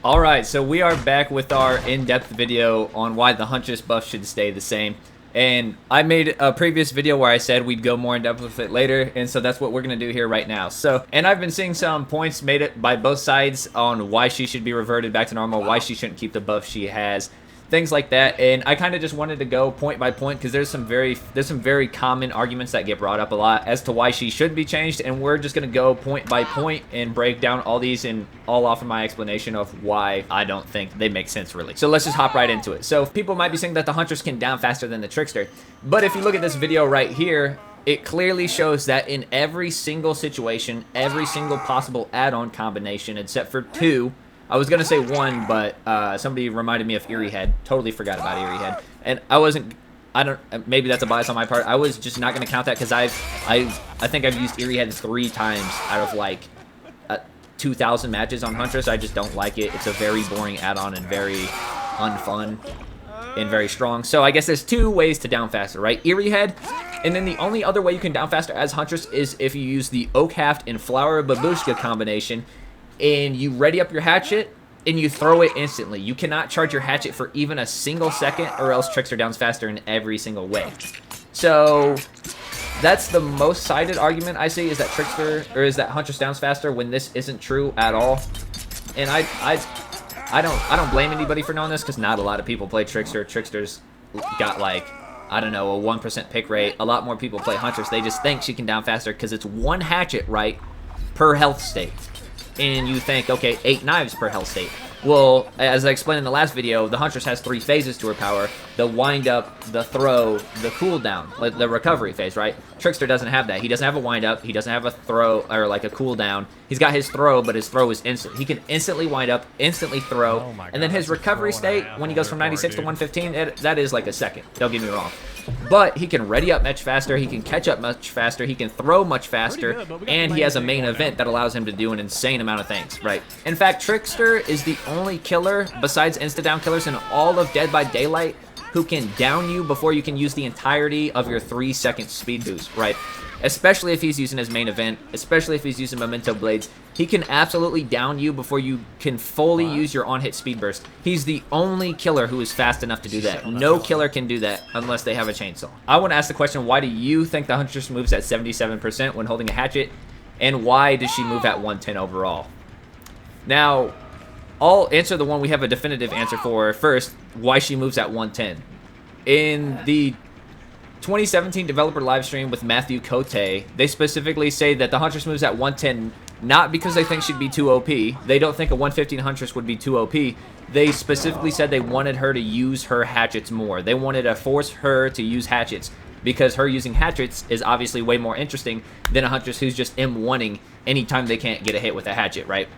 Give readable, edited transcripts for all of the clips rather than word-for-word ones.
Alright, so we are back with our in-depth video on why the Huntress buff should stay the same. And I made a previous video where I said we'd go more in-depth with it later, and so that's what we're going to do here right now. And I've been seeing some points made it by both sides on why she should be reverted back to normal, why she shouldn't keep the buff she has, things like that. And I kind of just wanted to go point by point because there's some very common arguments that get brought up a lot as to why she should be changed, and we're just going to go point by point and break down all these and all off of my explanation of why I don't think they make sense really. So let's just hop right into it. So people might be saying that the Huntress can down faster than the Trickster, but if you look at this video right here, it clearly shows that in every single situation, every single possible add-on combination except for two. I was going to say one, but somebody reminded me of Eerie Head. Totally forgot about Eerie Head. And maybe that's a bias on my part. I was just not going to count that because I think I've used Eerie Head 3 times out of like 2,000 matches on Huntress. I just don't like it. It's a very boring add-on and very unfun and very strong. So I guess there's 2 ways to down faster, right? Eerie Head, and then the only other way you can down faster as Huntress is if you use the Oak Haft and Flower Babushka combination, and you ready up your hatchet, and you throw it instantly. You cannot charge your hatchet for even a single second, or else Trickster downs faster in every single way. So that's the most cited argument I see, is that Huntress downs faster when this isn't true at all. And I don't blame anybody for knowing this, because not a lot of people play Trickster. Trickster's got like, I don't know, a 1% pick rate. A lot more people play Huntress. They just think she can down faster because it's 1 hatchet, right, per health state. And you think, okay, 8 knives per health state. Well, as I explained in the last video, the Huntress has 3 phases to her power: the wind up, the throw, the cooldown, like the recovery phase, right? Trickster doesn't have that. He doesn't have a wind up, he doesn't have a throw, or like a cooldown. He's got his throw, but his throw is instant. He can instantly wind up, instantly throw, and then his recovery state, when he goes from 96 to 115, that is like a second. Don't get me wrong. But he can ready up much faster, he can catch up much faster, he can throw much faster, and he has a main event that allows him to do an insane amount of things, right? In fact, Trickster is the only killer, besides insta-down killers in all of Dead by Daylight, who can down you before you can use the entirety of your 3-second speed boost, right? Especially if he's using his main event, especially if he's using Memento Blades. He can absolutely down you before you can fully use your on-hit speed burst. He's the only killer who is fast enough to do that. No killer can do that unless they have a chainsaw. I want to ask the question, why do you think the Huntress moves at 77% when holding a hatchet? And why does she move at 110 overall? Now, I'll answer the one we have a definitive answer for first, why she moves at 110. In the 2017 developer livestream with Matthew Cote, they specifically say that the Huntress moves at 110 not because they think she'd be too OP. They don't think a 115 Huntress would be too OP. They specifically said they wanted her to use her hatchets more. They wanted to force her to use hatchets because her using hatchets is obviously way more interesting than a Huntress who's just M1ing anytime they can't get a hit with a hatchet, right?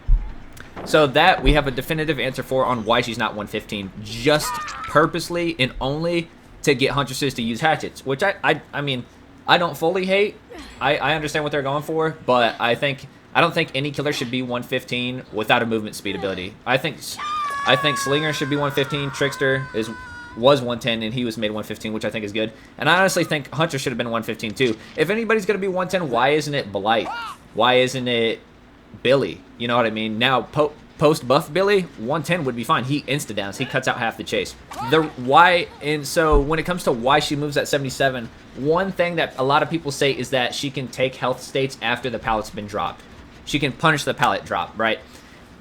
So that we have a definitive answer for on why she's not 115, just purposely and only to get Huntresses to use hatchets, which I mean, I don't fully hate. I understand what they're going for, but I don't think any killer should be 115 without a movement speed ability. I think Slinger should be 115. Trickster was 110 and he was made 115, which I think is good. And I honestly think Hunter should have been 115 too. If anybody's gonna be 110, why isn't it Blight? Why isn't it Billy? You know what I mean? Now post buff Billy, 110 would be fine. He insta downs. He cuts out half the chase. And so when it comes to why she moves at 77, one thing that a lot of people say is that she can take health states after the pallet's been dropped. She can punish the pallet drop, right?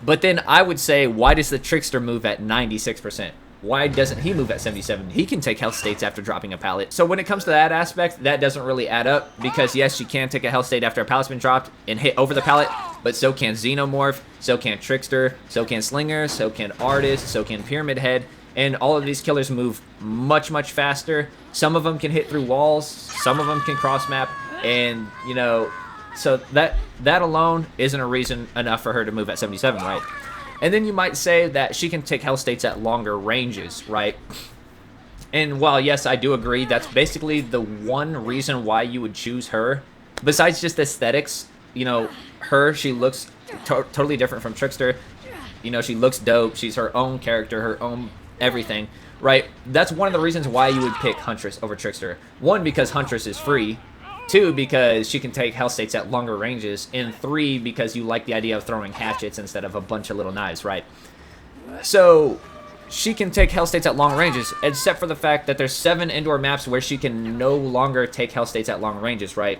But then I would say, why does the Trickster move at 96%? Why doesn't he move at 77? He can take health states after dropping a pallet. So when it comes to that aspect, that doesn't really add up, because yes, she can take a health state after a pallet's been dropped and hit over the pallet, but so can Xenomorph, so can Trickster, so can Slinger, so can Artist, so can Pyramid Head, and all of these killers move much, much faster. Some of them can hit through walls, some of them can cross map, and, you know, so that alone isn't a reason enough for her to move at 77, right? And then you might say that she can take health states at longer ranges, right? And while, yes, I do agree, that's basically the one reason why you would choose her. Besides just aesthetics, you know, she looks totally different from Trickster. You know, she looks dope. She's her own character, her own everything, right? That's one of the reasons why you would pick Huntress over Trickster. One, because Huntress is free. 2, because she can take health states at longer ranges. And 3, because you like the idea of throwing hatchets instead of a bunch of little knives, right? So she can take health states at long ranges, except for the fact that there's 7 indoor maps where she can no longer take health states at long ranges, right?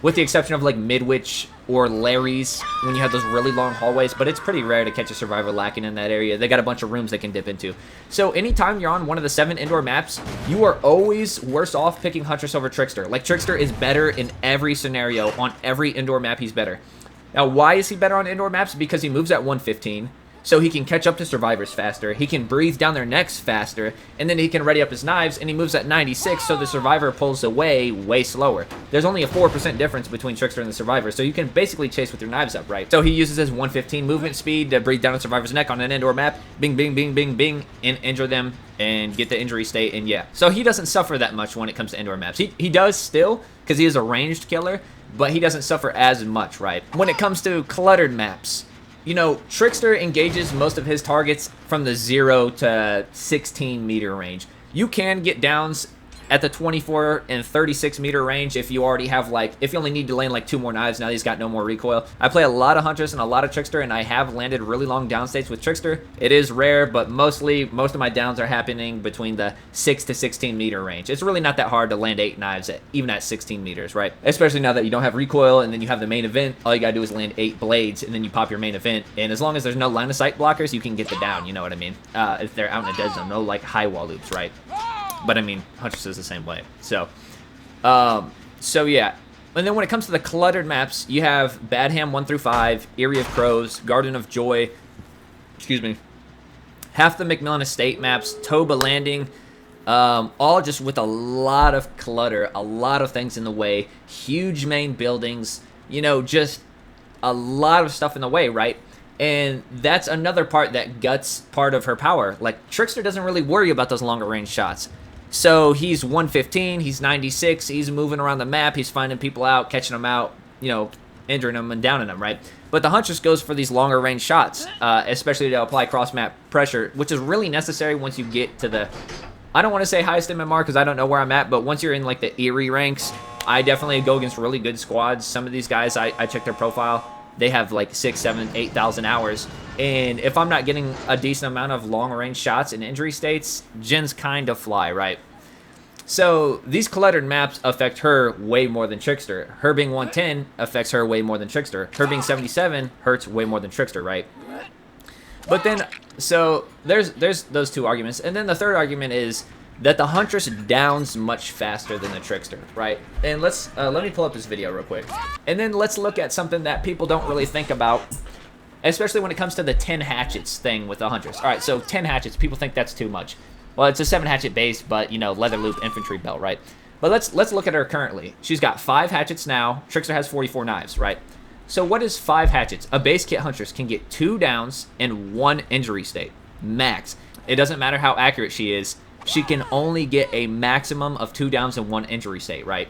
With the exception of like Midwich or Larry's when you have those really long hallways, but it's pretty rare to catch a survivor lacking in that area. They got a bunch of rooms they can dip into. So anytime you're on one of the 7 indoor maps, you are always worse off picking Huntress over Trickster. Like, Trickster is better in every scenario. On every indoor map, he's better. Now, why is he better on indoor maps? Because he moves at 115. So he can catch up to survivors faster, he can breathe down their necks faster, and then he can ready up his knives, and he moves at 96, so the survivor pulls away way slower. There's only a 4% difference between Trickster and the survivor, so you can basically chase with your knives up, right? So he uses his 115 movement speed to breathe down a survivor's neck on an indoor map, bing, bing, bing, bing, bing, and injure them, and get the injury state, and yeah. So he doesn't suffer that much when it comes to indoor maps. He does still, because he is a ranged killer, but he doesn't suffer as much, right? When it comes to cluttered maps, you know, Trickster engages most of his targets from the 0 to 16 meter range. You can get downs at the 24 and 36 meter range if you already have, like, if you only need to land like 2 more knives. Now he's got no more recoil. I play a lot of Huntress and a lot of Trickster, and I have landed really long down states with Trickster. It is rare, but most of my downs are happening between the 6 to 16 meter range. It's really not that hard to land 8 knives even at 16 meters, right? Especially now that you don't have recoil, and then you have the main event. All you gotta do is land 8 blades, and then you pop your main event. And as long as there's no line of sight blockers, you can get the down. You know what I mean? If they're out in a dead zone, no like high wall loops, right? But I mean, Huntress is the same way. So yeah. And then when it comes to the cluttered maps, you have Badham 1 through 5, Eyrie of Crows, Garden of Joy, excuse me, half the McMillan Estate maps, Toba Landing, all just with a lot of clutter, a lot of things in the way, huge main buildings, you know, just a lot of stuff in the way, right? And that's another part that guts part of her power. Like, Trickster doesn't really worry about those longer range shots. So he's 115, he's 96, he's moving around the map, he's finding people out, catching them out, you know, injuring them and downing them, right? But the Huntress goes for these longer range shots, especially to apply cross-map pressure, which is really necessary once you get to the, I don't want to say highest MMR because I don't know where I'm at, but once you're in like the Eyrie ranks, I definitely go against really good squads. Some of these guys, I check their profile, they have like 6, 7, 8,000 hours. And if I'm not getting a decent amount of long-range shots in injury states, gens kind of fly, right? So these cluttered maps affect her way more than Trickster. Her being 110 affects her way more than Trickster. Her being 77 hurts way more than Trickster, right? But then, so there's those 2 arguments. And then the third argument is that the Huntress downs much faster than the Trickster, right? And let me pull up this video real quick. And then let's look at something that people don't really think about, especially when it comes to the 10 hatchets thing with the Huntress. All right, so 10 hatchets, people think that's too much. Well, it's a 7 hatchet base, but, you know, leather loop infantry belt, right? But let's look at her currently. She's got 5 hatchets now. Trickster has 44 knives, right? So what is 5 hatchets? A base kit Huntress can get 2 downs and 1 injury state, max. It doesn't matter how accurate she is. She can only get a maximum of 2 downs and 1 injury state, right?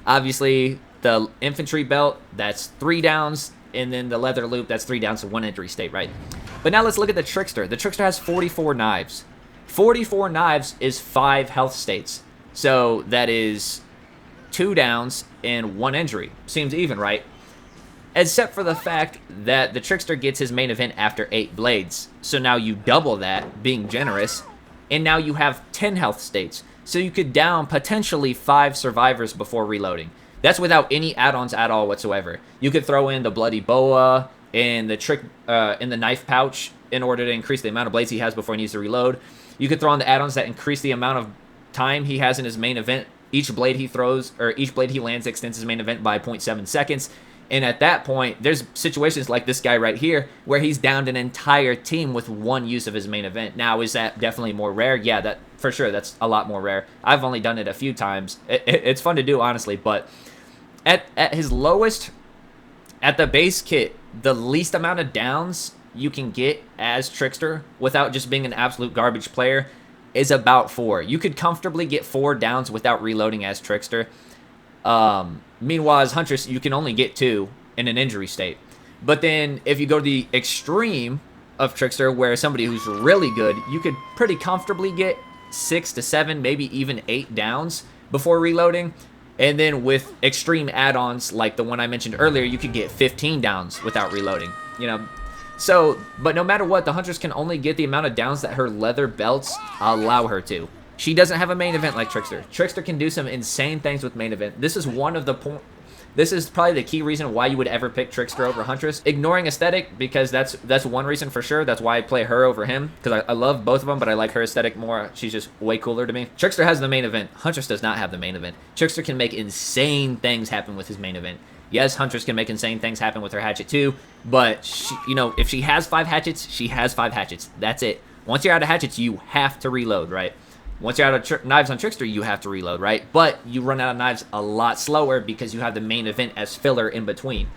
Obviously, the infantry belt, that's 3 downs, and then the leather loop, that's 3 downs and 1 injury state, right? But now let's look at the Trickster. The Trickster has 44 knives. 44 knives is 5 health states. So that is 2 downs and 1 injury. Seems even, right? Except for the fact that the Trickster gets his main event after 8 blades. So now you double that, being generous, and now you have 10 health states. So you could down potentially 5 survivors before reloading. That's without any add-ons at all whatsoever. You could throw in the bloody boa and the knife pouch in order to increase the amount of blades he has before he needs to reload. You could throw in the add-ons that increase the amount of time he has in his main event. Each blade he throws, or each blade he lands, extends his main event by 0.7 seconds. And at that point, there's situations like this guy right here where he's downed an entire team with 1 use of his main event. Now, is that definitely more rare? Yeah, that for sure. That's a lot more rare. I've only done it a few times. It's fun to do, honestly, but at his lowest, at the base kit, the least amount of downs you can get as Trickster without just being an absolute garbage player is about 4. You could comfortably get 4 downs without reloading as Trickster. Meanwhile, as Huntress, you can only get 2 in an injury state. But then if you go to the extreme of Trickster, where somebody who's really good, you could pretty comfortably get 6 to 7, maybe even 8 downs before reloading. And then with extreme add-ons like the one I mentioned earlier, you could get 15 downs without reloading. You know, So, but no matter what, the Huntress can only get the amount of downs that her leather belts allow her to. She doesn't have a main event like Trickster. Trickster can do some insane things with main event. This is one of the This is probably the key reason why you would ever pick Trickster over Huntress. Ignoring aesthetic, because that's one reason for sure. That's why I play her over him, because I love both of them, but I like her aesthetic more. She's just way cooler to me. Trickster has the main event. Huntress does not have the main event. Trickster can make insane things happen with his main event. Yes, Huntress can make insane things happen with her hatchet too, but she, you know, if she has 5 hatchets, she has 5 hatchets. That's it. Once you're out of hatchets, you have to reload, right? Once you're out of knives on Trickster, you have to reload, right? But you run out of knives a lot slower because you have the main event as filler in between,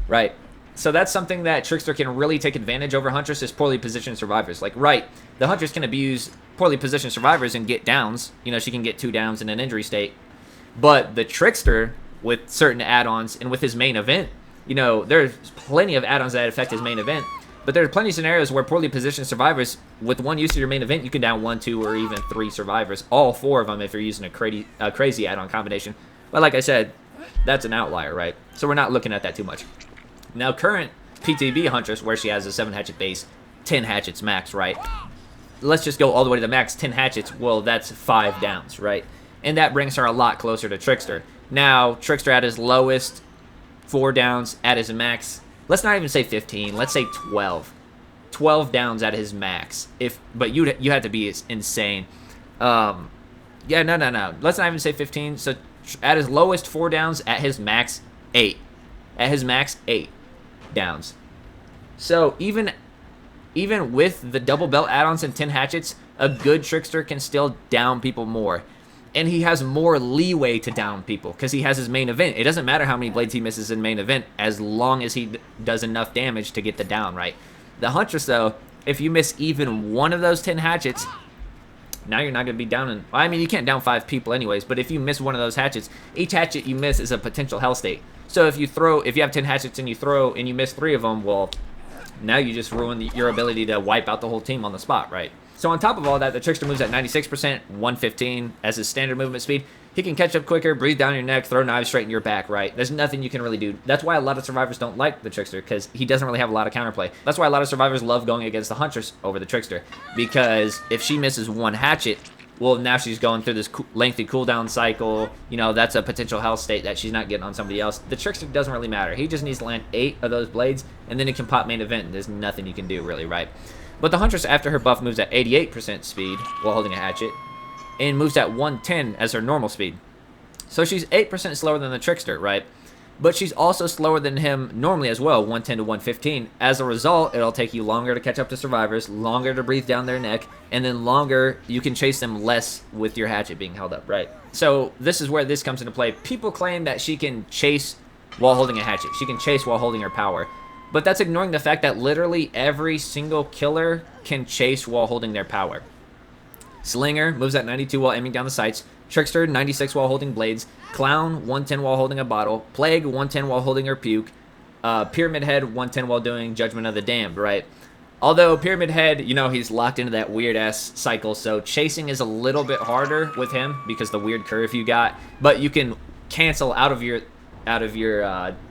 right? So that's something that Trickster can really take advantage over Huntress is poorly positioned survivors. Like, right, the Huntress can abuse poorly positioned survivors and get downs. You know, she can get 2 downs in an injury state. But the Trickster, with certain add-ons and with his main event, you know, there's plenty of add-ons that affect his main event. But there are plenty of scenarios where poorly positioned survivors, with one use of your main event, you can down 1, 2, or even 3 survivors. All 4 of them if you're using a crazy add-on combination. But like I said, that's an outlier, right? So we're not looking at that too much. Now, current PTB Huntress, where she has a 7 hatchet base, 10 hatchets max, right? Let's just go all the way to the max, 10 hatchets. Well, that's 5 downs, right? And that brings her a lot closer to Trickster. Now, Trickster at his lowest, 4 downs. At his max, let's not even say 15. Let's say 12. 12 downs at his max. But you had to be insane. Yeah, no. Let's not even say 15. So at his lowest, 4 downs. At his max, 8. At his max, 8 downs. So even with the double belt add-ons and 10 hatchets, a good Trickster can still down people more. And he has more leeway to down people because he has his main event. It doesn't matter how many blades he misses in main event as long as he does enough damage to get the down, right? The Huntress, though, if you miss even one of those 10 hatchets, now you're not going to be downing. I mean, you can't down 5 people anyways, but if you miss one of those hatchets, each hatchet you miss is a potential hell state. So if you have 10 hatchets and you miss 3 of them, well, now you just ruin your ability to wipe out the whole team on the spot, right? So on top of all that, the Trickster moves at 96%, 115 as his standard movement speed. He can catch up quicker, breathe down your neck, throw knives straight in your back, right? There's nothing you can really do. That's why a lot of survivors don't like the Trickster, because he doesn't really have a lot of counterplay. That's why a lot of survivors love going against the Huntress over the Trickster, because if she misses 1 hatchet, well, now she's going through this lengthy cooldown cycle. You know, that's a potential hell state that she's not getting on somebody else. The Trickster doesn't really matter. He just needs to land 8 of those blades, and then he can pop main event, and there's nothing you can do, really, right? But the Huntress, after her buff, moves at 88% speed while holding a hatchet, and moves at 110 as her normal speed. So she's 8% slower than the Trickster, right? But she's also slower than him normally as well, 110 to 115. As a result, it'll take you longer to catch up to survivors, longer to breathe down their neck, and then longer, you can chase them less with your hatchet being held up, right? So this is where this comes into play. People claim that she can chase while holding a hatchet. She can chase while holding her power. But that's ignoring the fact that literally every single killer can chase while holding their power. Slinger moves at 92 while aiming down the sights. Trickster, 96 while holding blades. Clown, 110 while holding a bottle. Plague, 110 while holding her puke. Pyramid Head, 110 while doing Judgment of the Damned, right? Although Pyramid Head, you know, he's locked into that weird-ass cycle, so chasing is a little bit harder with him because the weird curve you got. But you can cancel out of your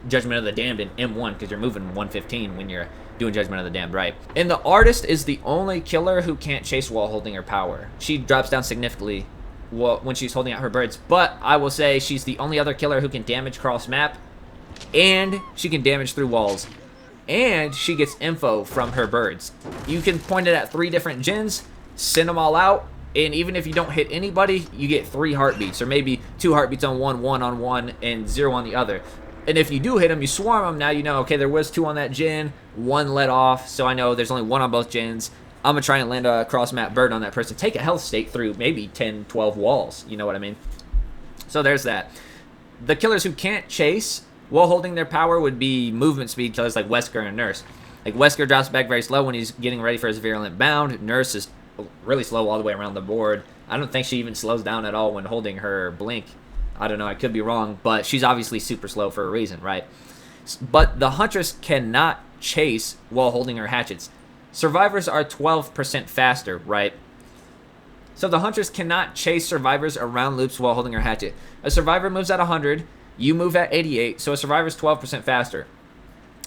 Judgment of the Damned in M1 because you're moving 115 when you're doing Judgment of the Damned, right? And the Artist is the only killer who can't chase while holding her power. She drops down significantly when she's holding out her birds, but I will say she's the only other killer who can damage cross map, and she can damage through walls, and she gets info from her birds. You can point it at 3 different gens, send them all out, and even if you don't hit anybody, you get 3 heartbeats, or maybe 2 heartbeats on one, 1 on one, and 0 on the other. And if you do hit them, you swarm them. Now you know, okay, there was 2 on that gen, 1 let off, so I know there's only 1 on both gens. I'm going to try and land a cross-map bird on that person. Take a health state through maybe 10, 12 walls. You know what I mean? So there's that. The killers who can't chase while holding their power would be movement speed killers like Wesker and Nurse. Like, Wesker drops back very slow when he's getting ready for his virulent bound. Nurse is really slow all the way around the board. I don't think she even slows down at all when holding her blink. I don't know, I could be wrong, but she's obviously super slow for a reason, right? But the Huntress cannot chase while holding her hatchets. Survivors are 12% faster, right? So the Huntress cannot chase survivors around loops while holding her hatchet. A survivor moves at 100, you move at 88, so a survivor's 12% faster.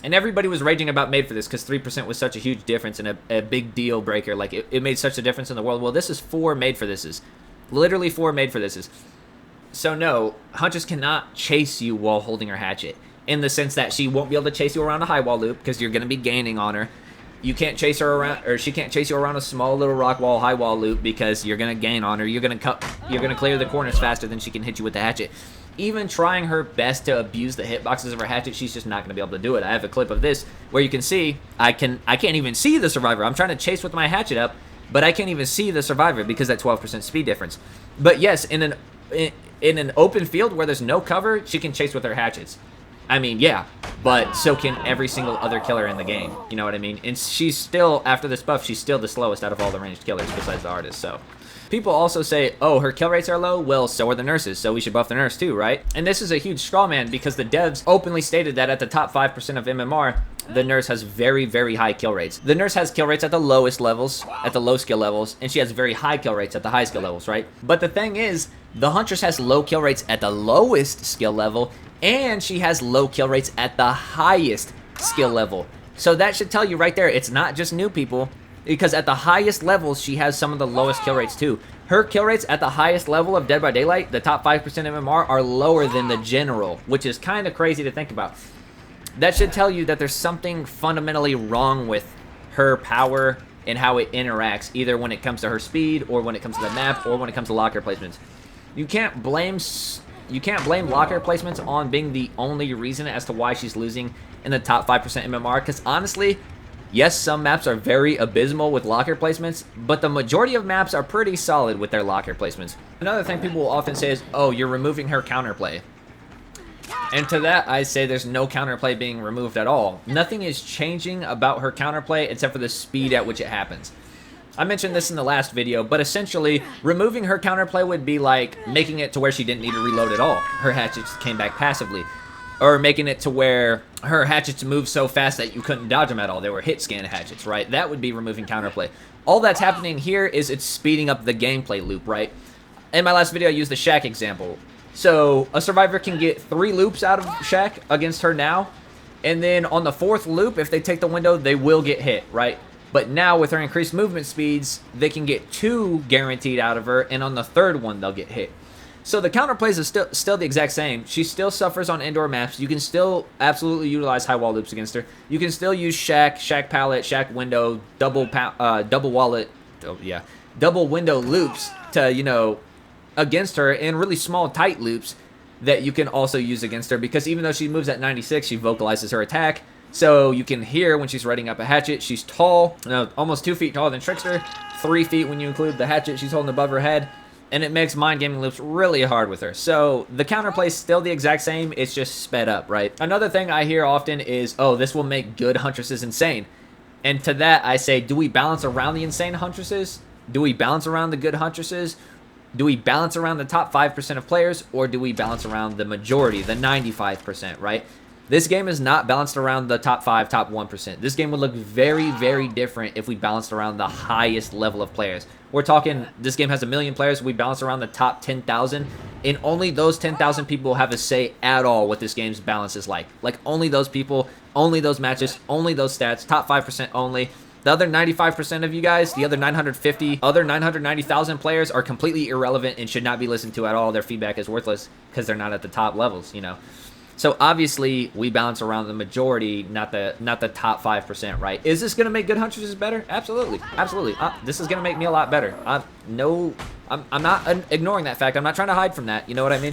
And everybody was raging about made for this because 3% was such a huge difference and a big deal breaker. Like, it made such a difference in the world. Well, this is 4 made for thises. Literally 4 made for thises. So no, Huntress cannot chase you while holding her hatchet. In the sense that she won't be able to chase you around a high wall loop because you're going to be gaining on her. You can't chase her around, or she can't chase you around a small little rock wall, high wall loop because you're gonna gain on her. You're gonna clear the corners faster than she can hit you with the hatchet. Even trying her best to abuse the hitboxes of her hatchet, she's just not gonna be able to do it. I have a clip of this where you can see I can't even see the survivor. I'm trying to chase with my hatchet up, but I can't even see the survivor because that 12% speed difference. But yes, in an open field where there's no cover, she can chase with her hatchets. I mean, yeah, but so can every single other killer in the game. You know what I mean? And she's still, after this buff, she's still the slowest out of all the ranged killers besides the artist, so. People also say, oh, her kill rates are low? Well, so are the nurses, so we should buff the nurse too, right? And this is a huge straw man because the devs openly stated that at the top 5% of MMR, the nurse has very, very high kill rates. The nurse has kill rates at the lowest levels, at the low skill levels, and she has very high kill rates at the high skill levels, right? But the thing is, the Huntress has low kill rates at the lowest skill level, and she has low kill rates at the highest skill level. So that should tell you right there, it's not just new people, because at the highest levels, she has some of the lowest kill rates too. Her kill rates at the highest level of Dead by Daylight, the top 5% MMR, are lower than the general, which is kind of crazy to think about. That should tell you that there's something fundamentally wrong with her power and how it interacts, either when it comes to her speed, or when it comes to the map, or when it comes to locker placements. You can't blame locker placements on being the only reason as to why she's losing in the top 5% MMR, because honestly, yes, some maps are very abysmal with locker placements, but the majority of maps are pretty solid with their locker placements. Another thing people will often say is, oh, you're removing her counterplay. And to that, I say there's no counterplay being removed at all. Nothing is changing about her counterplay except for the speed at which it happens. I mentioned this in the last video, but essentially, removing her counterplay would be like making it to where she didn't need to reload at all. Her hatchets came back passively. Or making it to where her hatchets moved so fast that you couldn't dodge them at all. They were hit scan hatchets, right? That would be removing counterplay. All that's happening here is it's speeding up the gameplay loop, right? In my last video, I used the Shack example. So, a survivor can get 3 loops out of Shack against her now. And then on the 4th loop, if they take the window, they will get hit, right? But now, with her increased movement speeds, they can get 2 guaranteed out of her, and on the 3rd one, they'll get hit. So the counterplays is still the exact same. She still suffers on indoor maps. You can still absolutely utilize high wall loops against her. You can still use Shack pallet, Shack window, double wallet, oh, yeah, double window loops to, you know, against her, and really small, tight loops that you can also use against her, because even though she moves at 96, she vocalizes her attack. So you can hear when she's readying up a hatchet. She's tall, almost 2 feet taller than Trickster, 3 feet when you include the hatchet she's holding above her head, and it makes mind gaming loops really hard with her. So the counterplay is still the exact same, it's just sped up, right? Another thing I hear often is, oh, this will make good Huntresses insane. And to that I say, do we balance around the insane Huntresses? Do we balance around the good Huntresses? Do we balance around the top 5% of players, or do we balance around the majority, the 95%, right? This game is not balanced around the top 5, top 1%. This game would look very, very different if we balanced around the highest level of players. We're talking, this game has 1 million players, we balance around the top 10,000, and only those 10,000 people have a say at all what this game's balance is like. Like, only those people, only those matches, only those stats, top 5% only. The other 95% of you guys, the other 990,000 players are completely irrelevant and should not be listened to at all. Their feedback is worthless because they're not at the top levels, you know. So obviously we balance around the majority, not the top 5%, right? Is this gonna make good Huntresses better? Absolutely, absolutely. This is gonna make me a lot better. I'm not ignoring that fact. I'm not trying to hide from that. You know what I mean?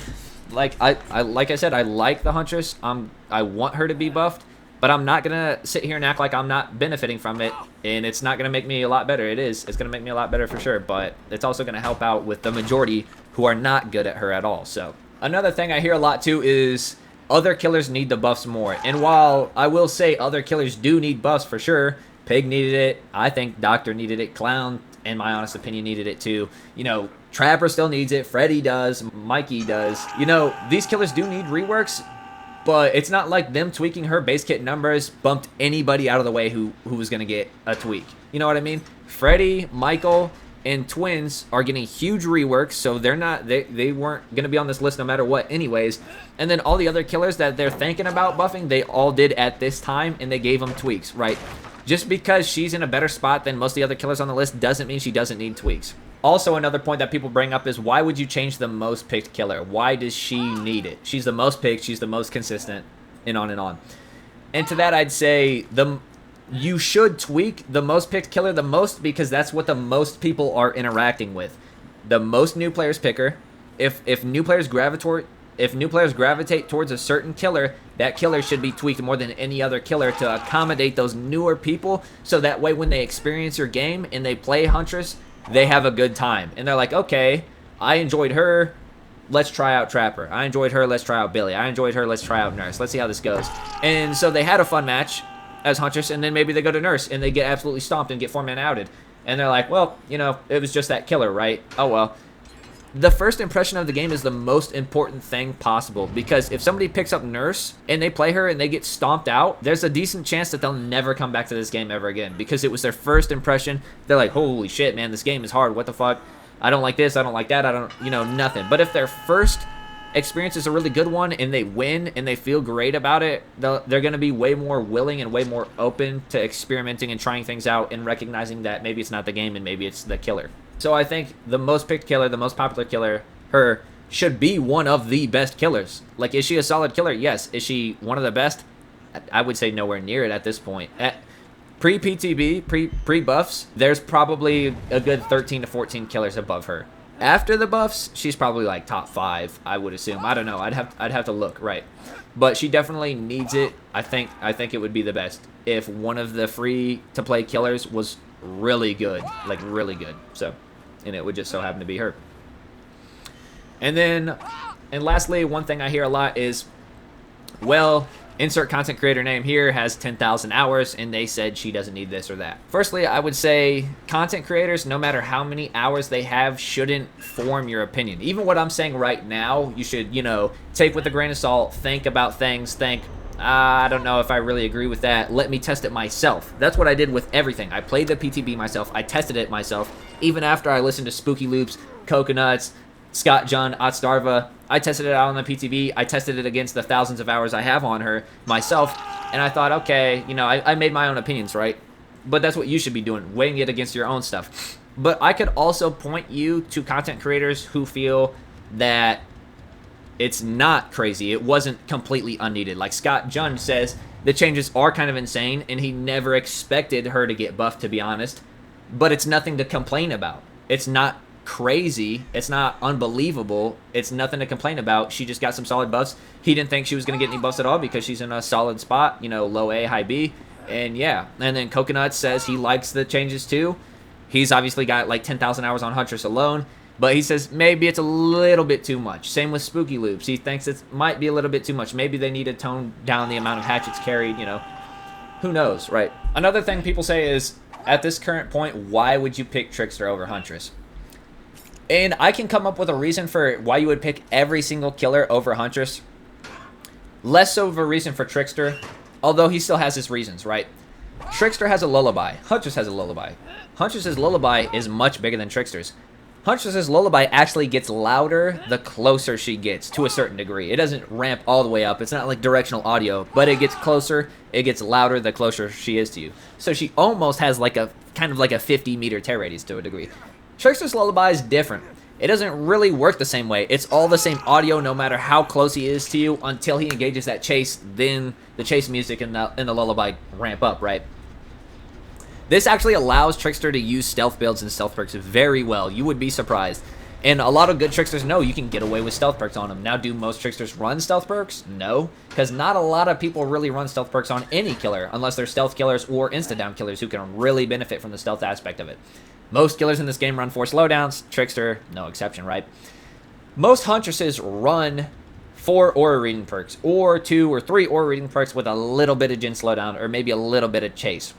Like I said, I like the Huntress. I want her to be buffed, but I'm not gonna sit here and act like I'm not benefiting from it. And it's not gonna make me a lot better. It is. It's gonna make me a lot better for sure. But it's also gonna help out with the majority who are not good at her at all. So another thing I hear a lot too is, other killers need the buffs more. And while I will say other killers do need buffs for sure, Pig needed it, I think Doctor needed it, Clown, in my honest opinion, needed it too. You know, Trapper still needs it, Freddy does, Mikey does. You know, these killers do need reworks, but it's not like them tweaking her base kit numbers bumped anybody out of the way who was going to get a tweak. You know what I mean? Freddy, Michael, and twins are getting huge reworks, so they weren't going to be on this list no matter what anyways. And then all the other killers that they're thinking about buffing, they all did at this time, and they gave them tweaks, right? Just because she's in a better spot than most of the other killers on the list doesn't mean she doesn't need tweaks. Also, another point that people bring up is, why would you change the most picked killer? Why does she need it? She's the most picked, she's the most consistent, and on and on. And to that, I'd say you should tweak the most picked killer the most, because that's what the most people are interacting with. The most new players pick her. If new players gravitate towards a certain killer, that killer should be tweaked more than any other killer to accommodate those newer people, so that way when they experience your game and they play Huntress, they have a good time. And they're like, okay, I enjoyed her, let's try out Trapper. I enjoyed her, let's try out Billy. I enjoyed her, let's try out Nurse. Let's see how this goes. And so they had a fun match as Huntress, and then maybe they go to Nurse, and they get absolutely stomped and get 4-man outed. And they're like, well, you know, it was just that killer, right? Oh, well. The first impression of the game is the most important thing possible, because if somebody picks up Nurse and they play her and they get stomped out, there's a decent chance that they'll never come back to this game ever again, because it was their first impression. They're like, holy shit, man, this game is hard. What the fuck? I don't like this. I don't like that. I don't, you know, nothing. But if their first experience is a really good one and they win and they feel great about it, they're going to be way more willing and way more open to experimenting and trying things out and recognizing that maybe it's not the game and maybe it's the killer. So I think the most picked killer, the most popular killer, her, should be one of the best killers. Like, is she a solid killer? Yes. Is she one of the best? I would say nowhere near it at this point. At pre-PTB, pre-buffs, there's probably a good 13 to 14 killers above her. After the buffs, she's probably like top 5, I would assume. I don't know. I'd have to look, right? But she definitely needs it. I think it would be the best if one of the free-to-play killers was really good, like really good. So, and it would just so happen to be her. And lastly, one thing I hear a lot is, well, insert content creator name here has 10,000 hours, and they said she doesn't need this or that. Firstly, I would say content creators, no matter how many hours they have, shouldn't form your opinion. Even what I'm saying right now, you should, you know, take with a grain of salt, think about things, think, I don't know if I really agree with that. Let me test it myself. That's what I did with everything. I played the PTB myself. I tested it myself. Even after I listened to Spooky Loops, Coconuts, Scott John, Otstarva, I tested it out on the PTB. I tested it against the thousands of hours I have on her myself. And I thought, okay, you know, I made my own opinions, right? But that's what you should be doing, weighing it against your own stuff. But I could also point you to content creators who feel that it's not crazy. It wasn't completely unneeded. Like Scott Jund says, the changes are kind of insane, and he never expected her to get buffed, to be honest. But it's nothing to complain about. It's not crazy. It's not unbelievable. It's nothing to complain about. She just got some solid buffs. He didn't think she was going to get any buffs at all because she's in a solid spot, you know, low A, high B. And yeah. And then Coconut says he likes the changes too. He's obviously got like 10,000 hours on Huntress alone. But he says maybe it's a little bit too much. Same with Spooky Loops. He thinks it might be a little bit too much. Maybe they need to tone down the amount of hatchets carried, you know. Who knows, right? Another thing people say is, at this current point, why would you pick Trickster over Huntress? And I can come up with a reason for why you would pick every single killer over Huntress. Less so of a reason for Trickster, although he still has his reasons, right? Trickster has a lullaby. Huntress has a lullaby. Huntress's lullaby is much bigger than Trickster's. Huntress's lullaby actually gets louder the closer she gets, to a certain degree. It doesn't ramp all the way up. It's not like directional audio, but it gets closer. It gets louder the closer she is to you. So she almost has like a kind of like a 50-meter tear radius to a degree. Trickster's lullaby is different. It doesn't really work the same way. It's all the same audio no matter how close he is to you until he engages that chase. Then the chase music and the lullaby ramp up, right? This actually allows Trickster to use stealth builds and stealth perks very well. You would be surprised. And a lot of good Tricksters know you can get away with stealth perks on them. Now, do most Tricksters run stealth perks? No. Because not a lot of people really run stealth perks on any killer, unless they're stealth killers or insta-down killers who can really benefit from the stealth aspect of it. Most killers in this game run 4 slowdowns. Trickster, no exception, right? Most Huntresses run 4 aura reading perks, or 2 or 3 aura reading perks with a little bit of gen slowdown, or maybe a little bit of chase.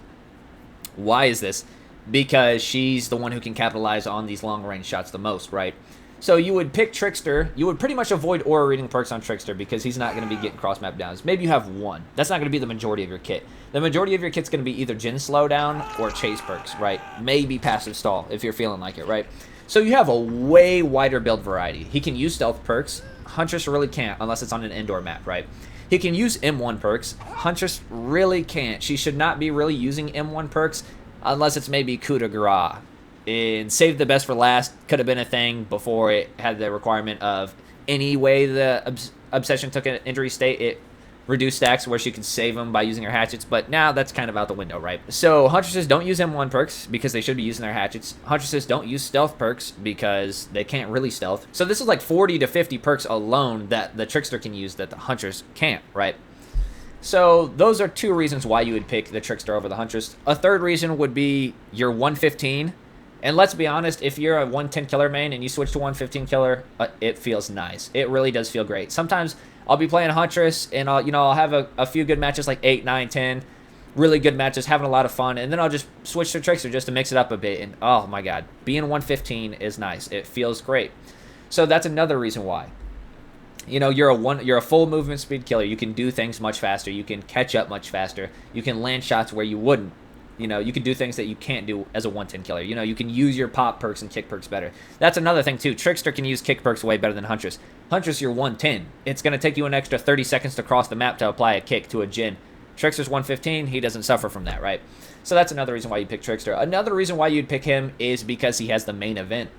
Why is this? Because she's the one who can capitalize on these long-range shots the most, right? So you would pick Trickster. You would pretty much avoid aura reading perks on Trickster because he's not going to be getting cross map downs. Maybe you have one. That's not going to be the majority of your kit. The majority of your kit's going to be either Jin slowdown or chase perks, right? Maybe passive stall if you're feeling like it, right? So you have a way wider build variety. He can use stealth perks. Huntress really can't unless it's on an indoor map, right? He can use M1 perks. Huntress really can't. She should not be really using M1 perks unless it's maybe coup de grace. And save the best for last could have been a thing before it had the requirement of any way the obsession took an injury state, it reduced stacks where she could save them by using her hatchets, but now that's kind of out the window, right? So Huntresses don't use M1 perks because they should be using their hatchets. Huntresses don't use stealth perks because they can't really stealth. So this is like 40 to 50 perks alone that the Trickster can use that the Huntress can't, right? So those are two reasons why you would pick the Trickster over the Huntress. A third reason would be your 115. And let's be honest, if you're a 110 killer main and you switch to 115 killer, it feels nice. It really does feel great. Sometimes I'll be playing Huntress and I'll have a few good matches like 8, 9, 10, really good matches, having a lot of fun, and then I'll just switch to Trickster just to mix it up a bit. And oh my god, being 115 is nice. It feels great. So that's another reason why. You're a full movement speed killer. You can do things much faster. You can catch up much faster. You can land shots where you wouldn't. You can do things that you can't do as a 110 killer. You can use your pop perks and kick perks better. That's another thing, too. Trickster can use kick perks way better than Huntress. Huntress, you're 110. It's going to take you an extra 30 seconds to cross the map to apply a kick to a Jin. Trickster's 115. He doesn't suffer from that, right? So that's another reason why you pick Trickster. Another reason why you'd pick him is because he has the main event.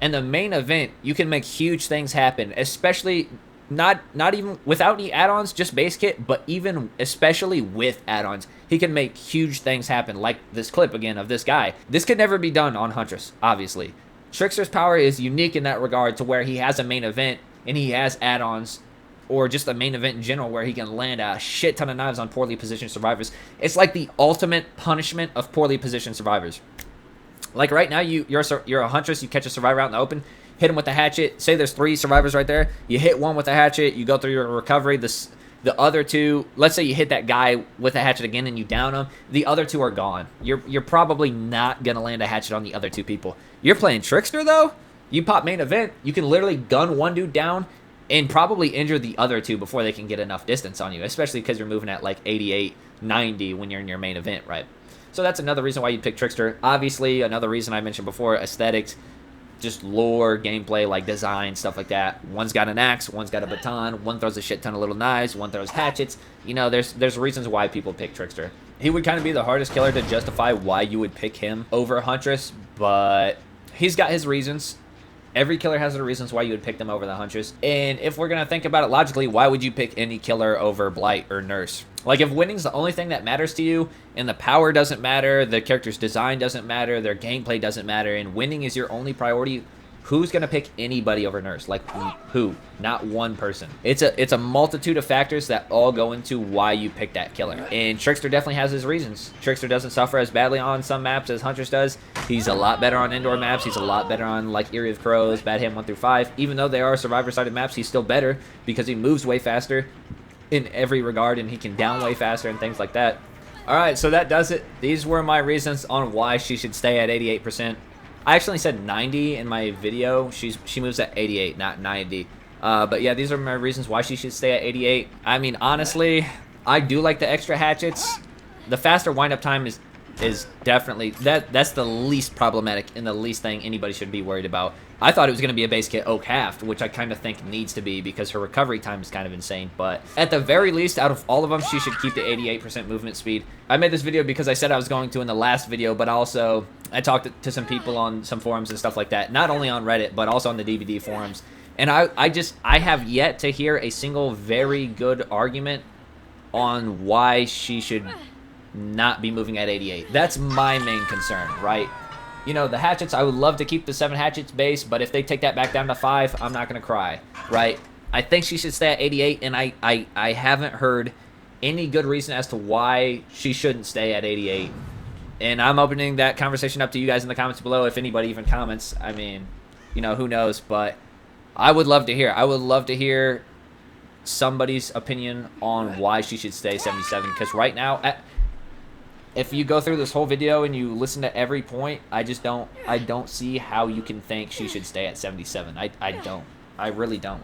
And the main event, you can make huge things happen, especially not even without any add-ons, just base kit, but even especially with add-ons, he can make huge things happen, like this clip again of this guy. This could never be done on Huntress, obviously. Trickster's power is unique in that regard to where he has a main event and he has add-ons, or just a main event in general where he can land a shit ton of knives on poorly positioned survivors. It's like the ultimate punishment of poorly positioned survivors. Like right now, you're a Huntress, you catch a survivor out in the open, hit him with the hatchet. Say there's 3 survivors right there. You hit one with the hatchet. You go through your recovery. The other 2, let's say you hit that guy with a hatchet again and you down him. The other 2 are gone. You're probably not going to land a hatchet on the other 2 people. You're playing Trickster, though. You pop main event. You can literally gun one dude down and probably injure the other 2 before they can get enough distance on you, especially because you're moving at like 88, 90 when you're in your main event, right? So that's another reason why you pick Trickster. Obviously, another reason I mentioned before, aesthetics. Just lore, gameplay, like design, stuff like that. One's got an axe, one's got a baton, one throws a shit ton of little knives, one throws hatchets. There's reasons why people pick Trickster. He would kind of be the hardest killer to justify why you would pick him over Huntress, but he's got his reasons. Every killer has their reasons why you would pick them over the Huntress. And if we're going to think about it logically, why would you pick any killer over Blight or Nurse? Like, if winning's the only thing that matters to you, and the power doesn't matter, the character's design doesn't matter, their gameplay doesn't matter, and winning is your only priority, who's going to pick anybody over Nurse? Like, who? Not one person. It's a multitude of factors that all go into why you pick that killer. And Trickster definitely has his reasons. Trickster doesn't suffer as badly on some maps as Huntress does. He's a lot better on indoor maps. He's a lot better on, like, Eerie of Crows, Bad Hit 1 through 5. Even though they are survivor-sided maps, he's still better because he moves way faster in every regard, and he can down way faster and things like that. Alright, so that does it. These were my reasons on why she should stay at 88%. I actually said 90 in my video. She moves at 88, not 90. But yeah, these are my reasons why she should stay at 88. I mean, honestly, I do like the extra hatchets. The faster windup time is definitely that's the least problematic and the least thing anybody should be worried about. I thought it was going to be a base kit Oak halved, which I kind of think needs to be because her recovery time is kind of insane. But at the very least, out of all of them, she should keep the 88% movement speed. I made this video because I said I was going to in the last video, but also I talked to some people on some forums and stuff like that, not only on Reddit, but also on the DVD forums. And I have yet to hear a single very good argument on why she should not be moving at 88. That's my main concern, right? The hatchets, I would love to keep the 7 hatchets base, but if they take that back down to 5, I'm not going to cry, right? I think she should stay at 88, and I haven't heard any good reason as to why she shouldn't stay at 88. And I'm opening that conversation up to you guys in the comments below, if anybody even comments. I mean, who knows, but I would love to hear. I would love to hear somebody's opinion on why she should stay 77, because right now, if you go through this whole video and you listen to every point, I don't see how you can think she should stay at 77. I don't. I really don't.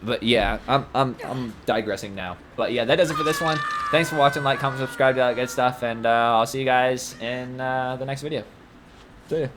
But yeah, I'm digressing now. But yeah, that does it for this one. Thanks for watching. Like, comment, subscribe, all that good stuff, and I'll see you guys in the next video. See ya.